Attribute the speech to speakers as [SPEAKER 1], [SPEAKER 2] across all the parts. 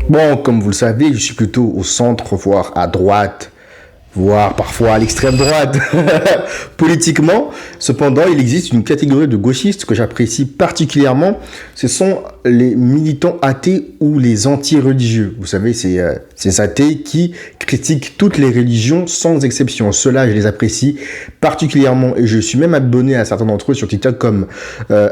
[SPEAKER 1] Bon, comme vous le savez, je suis plutôt au centre, voire à droite, voire parfois à l'extrême droite politiquement. Cependant, il existe une catégorie de gauchistes que j'apprécie particulièrement. Ce sont les militants athées ou les anti-religieux. Vous savez, ces athées qui critiquent toutes les religions sans exception. Ceux-là, je les apprécie particulièrement et je suis même abonné à certains d'entre eux sur TikTok comme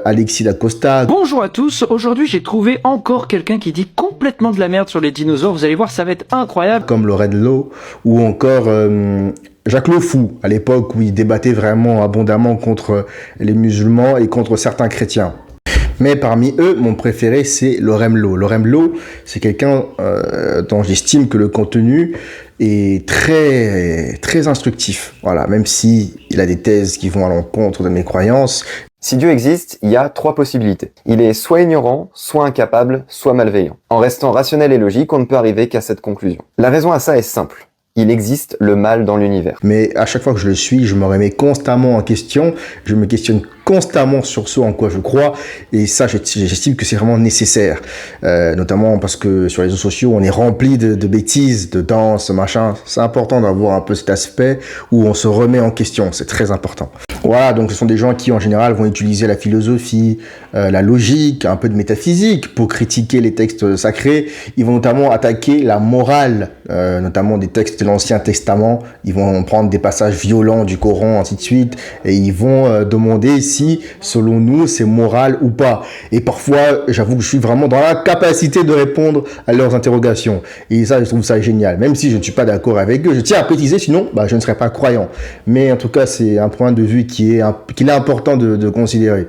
[SPEAKER 1] Alexis Dacosta.
[SPEAKER 2] Bonjour à tous, aujourd'hui j'ai trouvé encore quelqu'un qui dit complètement de la merde sur les dinosaures, vous allez voir ça va être incroyable.
[SPEAKER 1] Comme Lorraine Lo ou encore Jacques Le Fou, à l'époque où il débattait vraiment abondamment contre les musulmans et contre certains chrétiens. Mais parmi eux, mon préféré, c'est Lorem Lo. Lorem Lo, c'est quelqu'un dont j'estime que le contenu est très instructif. Voilà, même si il a des thèses qui vont à l'encontre de mes croyances.
[SPEAKER 3] Si Dieu existe, il y a 3 possibilités. Il est soit ignorant, soit incapable, soit malveillant. En restant rationnel et logique, on ne peut arriver qu'à cette conclusion. La raison à ça est simple. Il existe le mal dans l'univers.
[SPEAKER 1] Mais à chaque fois que je le suis, je me remets constamment en question, je me questionne constamment sur ce en quoi je crois, et ça, j'estime que c'est vraiment nécessaire, notamment parce que sur les réseaux sociaux, on est rempli de bêtises, de danse, machin. C'est important d'avoir un peu cet aspect où on se remet en question, c'est très important. Voilà, donc ce sont des gens qui en général vont utiliser la philosophie, la logique, un peu de métaphysique pour critiquer les textes sacrés. Ils vont notamment attaquer la morale, notamment des textes de l'Ancien Testament. Ils vont prendre des passages violents du Coran, ainsi de suite, et ils vont demander si, selon nous, c'est moral ou pas. Et parfois, j'avoue que je suis vraiment dans la capacité de répondre à leurs interrogations. Et ça, je trouve ça génial. Même si je ne suis pas d'accord avec eux, je tiens à préciser, sinon, je ne serais pas croyant. Mais en tout cas, c'est un point de vue qu'il est important de considérer.